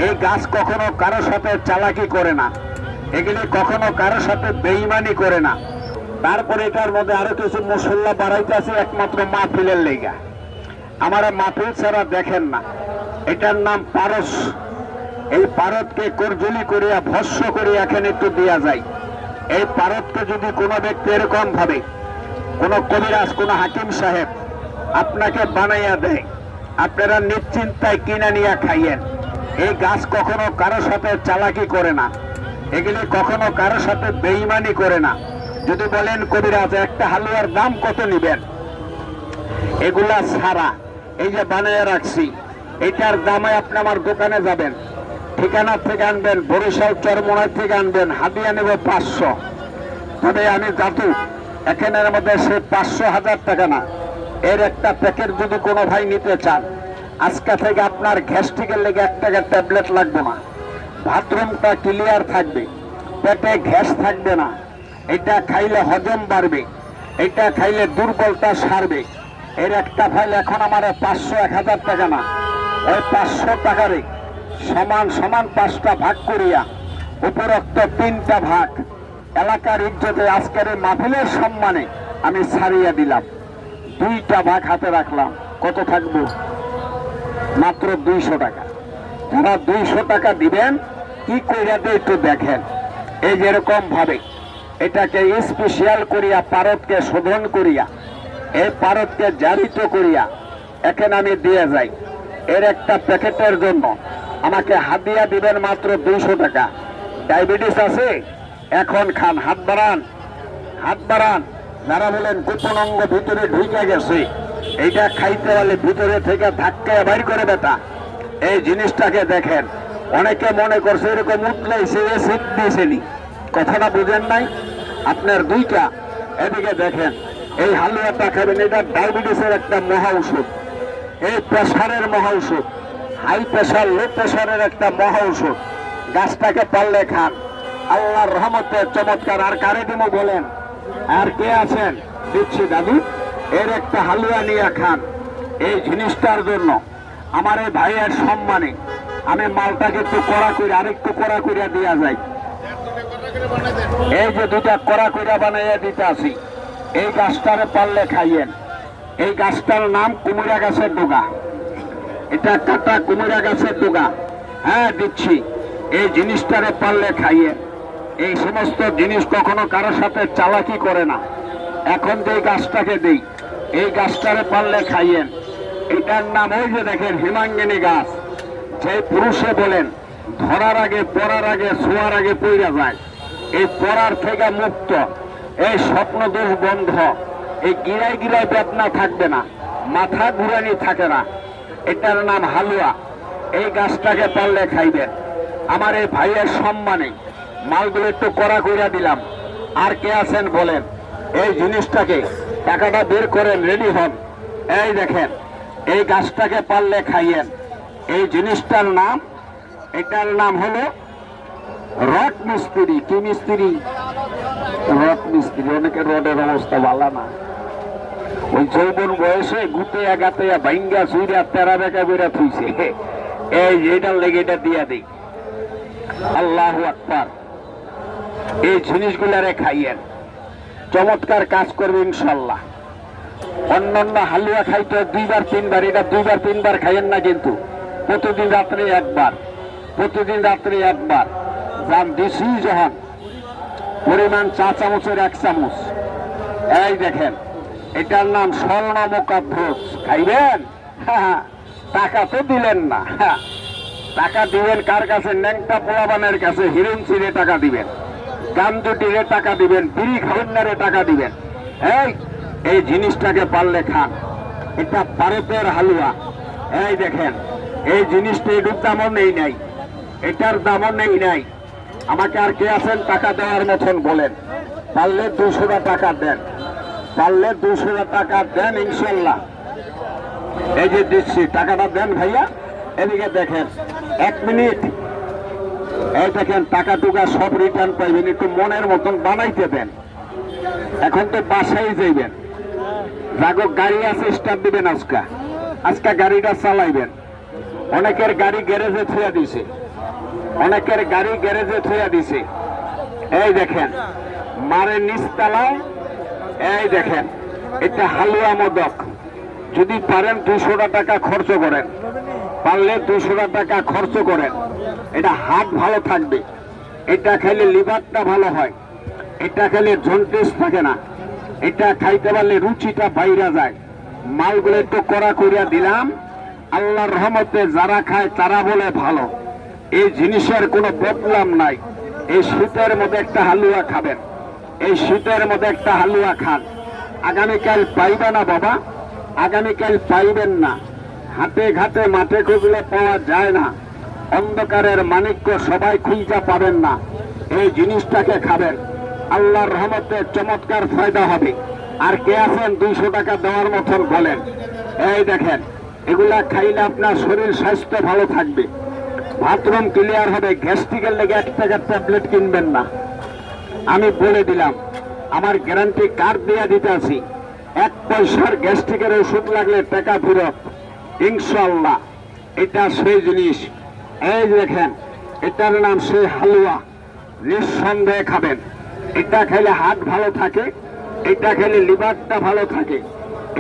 এই গাছ কখনো কারোর সাথে চালাকি করে না, এগুলি কখনো কারোর সাথে বেঈমানি করে না। তারপরে এটার মধ্যে আরো কিছু মশলা বাড়াইতে আছে একমাত্র মাহফিলের লেগা। আমারা মাহফিল ছাড়া দেখেন না। এটার নাম পারস। এই পারদকে করজুলি করিয়া ভস্য করিয়া এখানে একটু দেওয়া যায়। এই পারদকে যদি কোনো ব্যক্তি এরকম ভাবে, কোন কবিরাজ, কোন হাকিম সাহেব আপনাকে বানাইয়া দেয়, আপনারা নিশ্চিন্তায় কিনা নিয়ে খাইয়েন। এই গাছ কখনো কারোর সাথে চালাকি করে না, এগুলি কখনো কারোর সাথে বেঈমানি করে না। যদি বলেন কবিরাজ একটা হালুয়ার দাম কত নিবেন, এগুলা ছাড়া এই যে বানাইয়া রাখছি এটার দামে আপনি আমার দোকানে যাবেন, ঠিকানা থেকে আনবেন, বরিশাল চরমোনাই থেকে আনবেন, হাদিয়া নেব 500। তবে আমি জাতু এখানের মধ্যে সে 500,000 টাকা না। এর একটা প্যাকেট যদি কোনো ভাই নিতে চান, আজকে থেকে আপনার গ্যাস্ট্রিকের লেগে 1 টাকার ট্যাবলেট লাগবে না। বাথরুমটা ক্লিয়ার থাকবে, পেটে গ্যাস থাকবে না, এটা খাইলে হজম বাড়বে, এটা খাইলে দুর্বলতা সারবে। এর একটা ফাইল এখন আমার 500-1000 টাকা না, ওই 500 টাকারে সমান সমান 5টা ভাগ করিয়া উপরোক্ত 3টা ভাগ এলাকার ইজ্জতে আজকের এই মাহফিলের সম্মানে আমি ছাড়িয়ে দিলাম। 2টা ভাগ হাতে রাখলাম। কত থাকবো? মাত্র 200 টাকা। যারা 200 টাকা দিবেন কি কইরা দিয়ে একটু দেখেন। এই যেরকম ভাবে এটাকে স্পেশাল করিয়া পারদকে শোধন করিয়া এই পারদকে জারিত করিয়া এখানে আমি দিয়ে যাই। এর একটা প্যাকেটের জন্য আমাকে হাদিয়া দিবেন মাত্র 200 টাকা। ডায়াবেটিস আছে এখন খান, হাত বাড়ান, হাত বাড়ান। যারা বলেন গোপন অঙ্গ ভিতরে ঢুকে গেছে, এইটা খাইতে হলে ভিতরে থেকে ধাক্কায় বাইর করে বেটা। এই জিনিসটাকে দেখেন। অনেকে মনে করছে এরকম উঠলেছে এসিড দিয়েছেনি, কথাটা বুঝেন নাই। আপনার 2টা এদিকে দেখেন। এই হালুয়াটা খাবেন, এটা ডায়াবেটিসের একটা মহা ঔষধ, এই প্রেশারের মহা ঔষধ, হাই প্রেশার লো প্রেশারের একটা মহা ঔষধ। গাছটাকে পারলে খান, আল্লাহর রহমতে চমৎকার। আর কারে দিমো বলেন? আর কে আছেন? দিচ্ছি দাদু। এর একটা হালুয়া নিয়ে খান। এই জিনিসটার জন্য আমার এই ভাইয়ের সম্মানে আমি মালটাকে একটু কড়া করে আরেকটু কড়া করিয়া দিয়া যাই। এই যে 2টা কড়া করিয়া বানাইয়া দিতে আসি। এই গাছটারে পারলে খাইয়েন। এই গাছটার নাম কুমিরা গাছের ডোগা। এটা কাটা কুমিরা গাছের ডোগা। হ্যাঁ দিচ্ছি। এই জিনিসটারে পারলে খাইয়েন। এই সমস্ত জিনিস কখনো কারোর সাথে চালাকি করে না। এখন যে গাছটাকে দেই, এই গাছটারে পারলে খাইয়েন। এটার নাম ওই যে দেখেন হিমাঙ্গিনী গাছ। যে পুরুষে বলেন ধরার আগে, পড়ার আগে, শোয়ার আগে পইরা যায়, এই পড়ার থেকে মুক্ত, এই স্বপ্ন দোষ বন্ধ, এই গিরায় গিরায় বেদনা থাকবে না, মাথা ঘুরানি থাকে না। এটার নাম হালুয়া। এই গাছটাকে পারলে খাইবেন। আমার এই ভাইয়ের সম্মানে মালগুলো একটু কড়া কইরা দিলাম। আর কে আছেন বলেন? এই জিনিসটাকে টাকাটা বের করেন, রেডি হন। এই দেখেন, এই গাছটাকে পারলে খাইয়েন। এই জিনিসটার নাম, এটার নাম হলো রড মিস্ত্রি। কি মিস্ত্রি? রড মিস্ত্রি। অনেকের রডের অবস্থা ভালো না, ওই যৌবন বয়সে গুতে গাতে ভাইঙ্গা চুইরা তেরা বেকা বেরা থুইছে। এই এটার লেগে এটা দিয়া দিই। আল্লাহু আকবার। এই জিনিসগুলারে খাইয়েন, চমৎকার কাজ করবে ইনশাল্লাহ। অন্যান্য হালুয়া খাইতে 2বার 3বার, এটা 2বার 3বার খাইয়েন না, কিন্তু প্রতিদিন রাত্রে 1বার, প্রতিদিন রাত্রে 1বার। যান দিছি যখন পরিমাণ 4 চামচের 1 চামচ। এই দেখেন, এটার নাম স্বর্ণমুখাভ্রজ। খাইবেন? টাকা তো দিলেন না। টাকা দিবেন কার কাছে? ন্যাংটা পোলাবানের কাছে। হিরণ চিরে টাকা দিবেন, গান্দুটিরে টাকা দিবেন, বিড়ি খাওয়ারে টাকা দিবেন। এই জিনিসটাকে পারলে খান। এটা ভারতের হালুয়া। এই দেখেন, এই জিনিসটা এটুর দামও নেই নাই, এটার দামও নেই নাই। আমাকে আর কে আছেন টাকা দেওয়ার মতন বলেন? পারলে 200 টাকা দেন, পারলে 200 টাকা দেন ইনশাল্লাহ। এই যে দিচ্ছি, টাকাটা দেন ভাইয়া। এদিকে দেখেন, 1 মিনিট। এই দেখেন, টাকা টুকা সব রিটার্ন পাইবেন। একটু মনের মতন বানাইতে দেন। এখন তো বাসায় যাইবেন, যাগো গাড়ি আছে স্টার্ট দিবেন, আজকা গাড়িটা চালাইবেন। অনেকের গাড়ি গ্যারেজে থুয়া দিছে, অনেকের গাড়ি গ্যারেজে থুয়া দিছে। এই দেখেন মারের নিচতলায়, এই দেখেন এটা হালুয়া মদক। যদি পারেন 200 টাকা খরচ করেন, পারলে 200 টাকা খরচ করেন। এটা হার্ট ভালো থাকবে, এটা খাইলে লিভারটা ভালো হয়, এটা খাইলে জন্ডিস থাকে না, এটা খাইতে পারলে রুচিটা বাইরে যায়। মালগুলো একটু কড়া করিয়া দিলাম, আল্লাহর রহমতে যারা খায় তারা বলে ভালো। এই জিনিসের কোনো বদনাম নাই। এই শীতের মধ্যে একটা হালুয়া খাবেন, এই শীতের মধ্যে একটা হালুয়া খান। আগামীকাল পাইবে না বাবা, আগামীকাল পাইবেন না। হাতে ঘাটে মাঠে খুঁজলে পাওয়া যায় না, অন্ধকারের মানিক্য সবাই খুঁজা পাবেন না। এই জিনিসটাকে খাবেন, আল্লাহর রহমতে চমৎকার ফায়দা হবে। আর কে আছেন 200 টাকা দেওয়ার মতন বলেন? এই দেখেন এগুলা খাইলে আপনার শরীর স্বাস্থ্য ভালো থাকবে, বাথরুম ক্লিয়ার হবে। গ্যাস্ট্রিকের লেগে 1 টাকার ট্যাবলেট কিনবেন না, আমি বলে দিলাম। আমার গ্যারান্টি কার্ড দিয়ে দিতে আছি, 1 পয়সার গ্যাস্ট্রিকের ওষুধ লাগলে টাকা ফেরত ইনশাল্লাহ। এটা সেই জিনিস। এই দেখেন এটার নাম সেই হালুয়া, নিঃসন্দেহে খাবেন। এটা খেলে হার্ট ভালো থাকে, এটা খেলে লিভারটা ভালো থাকে,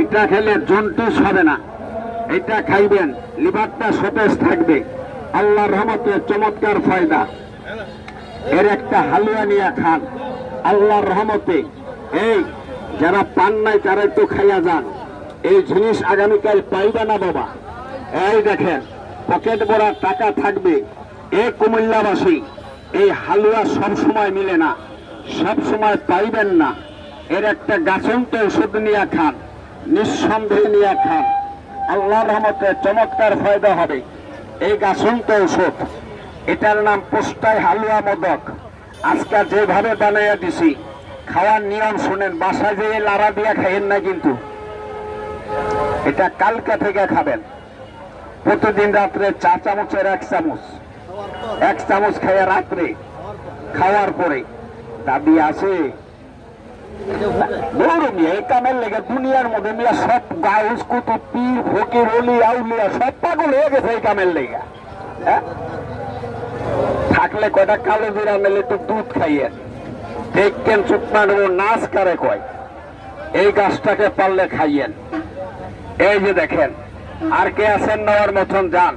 এটা খেলে জন্ডিস হবে না। এটা খাইবেন, লিভারটা সতেজ থাকবে, আল্লাহর রহমতে চমৎকার ফায়দা। এর একটা হালুয়া নিয়ে খান, আল্লাহর রহমতে। এই যারা পান নাই তারা একটু খাইয়া যান, এই জিনিস আগামীকাল পাইবে না বাবা। এই দেখেন পকেট ভরা টাকা থাকবে। এই কুমিল্লাবাসী, এই হালুয়া সব সময় মিলে না, সব সময় পাইবেন না। এর একটা গাছন্ত ওষুধ নিয়ে খান, নিঃসন্দেহে নিয়ে খান, আল্লাহর রহমতে চমৎকার ফায়দা হবে। এই গাছন্ত ওষুধ, এটার নাম পোস্টাই হালুয়া মদক। আজকে যেভাবে বানাইয়া দিছি, খাওয়ার নিয়ম শুনেন, বাসায় যেয়ে লাড়া দিয়া খাইয়েন না কিন্তু। এটা কালকে থেকে খাবেন। প্রতিদিন রাত্রে 4 চামচের 1 চামচ খাইয়া রাত্রে খাওয়ার পরে দাবি আছে এই কামের লেগে দুনিয়ার মধ্যে মিয়া সব গাউস কুতুব পীর ফকির অলি আউলিয়া সব পাগল হয়ে গেছে এই কামের লেগে। থাকলে কয়টা কালো জিরা মেলে একটু দুধ খাইয়েন, দেখবেন চুপমার নাচ কারে কয়। এই গাছটাকে পারলে খাইয়েন। এই যে দেখেন আর কে আছেন নেওয়ার মতন যান,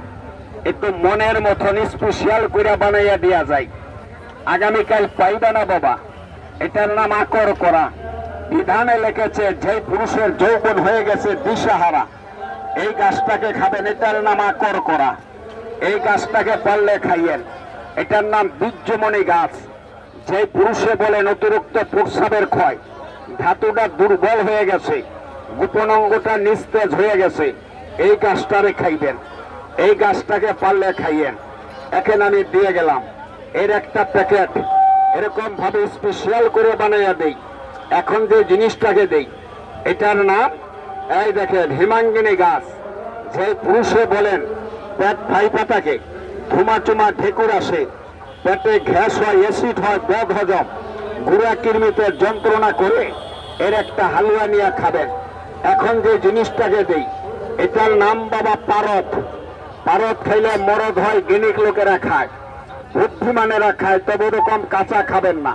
একটু মনের মতন স্পেশাল করে বানাইয়া দেওয়া যায়। আগামীকাল পাইবে না বাবা। এটার নাম আকর করা। বিধানে লিখেছে যে পুরুষের যৌবন হয়ে গেছে দিশাহারা, এই গাছটাকে খাবেন। এটার নাম আকর করা। এই গাছটাকে পারলে খাইয়েন। এটার নাম বীর্যমণি গাছ। যে পুরুষে বলেন অতিরিক্ত প্রস্রাবের ক্ষয়, ধাতুটা দুর্বল হয়ে গেছে, গোপন অঙ্গটা নিস্তেজ হয়ে গেছে, এই গাছটারে খাইবেন। এই গাছটাকে পারলে খাইয়েন। এখন আমি দিয়ে গেলাম এর একটা প্যাকেট, এরকম ভাবে স্পেশাল করে বানাইয়া দেই। এখন যে জিনিসটাকে দেই এটার নাম, এই দেখেন হিমাঙ্গিনী গাছ। যে পুরুষে বলেন পেট ভাইপাটাকে ধুমাচুমা ঢেকুর আসে, পেটে গ্যাস হয়, অ্যাসিড হয়, বদ হজম, গুড়া কিরমিতে যন্ত্রণা করে, এর একটা হালুয়া নিয়ে খাবেন। এখন যে জিনিসটাকে দেই এটার নাম বাবা পারদ। পারদ খাইলে মরদ হয়, গিনিক লোকেরা খায়, বুদ্ধিমানেরা খায়, তবে এরকম কাঁচা খাবেন না।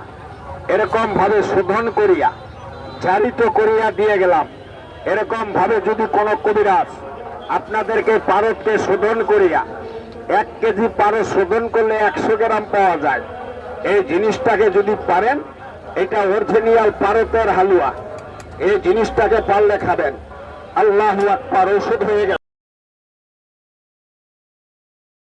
এরকম ভাবে শোধন করিয়া জারিত করিয়া দিয়ে গেলাম। এরকম ভাবে যদি কোনো কবিরাজ আপনাদেরকে পারদকে শোধন করিয়া 1 কেজি পারদ শোধন করলে 100 গ্রাম পাওয়া যায়। এই জিনিসটাকে যদি পারেন, এটা অরিজিনাল পারদের হালুয়া। এই জিনিসটাকে পারলে খাবেন। আল্লাহু আকবার। ঔষধ হয়ে গেল।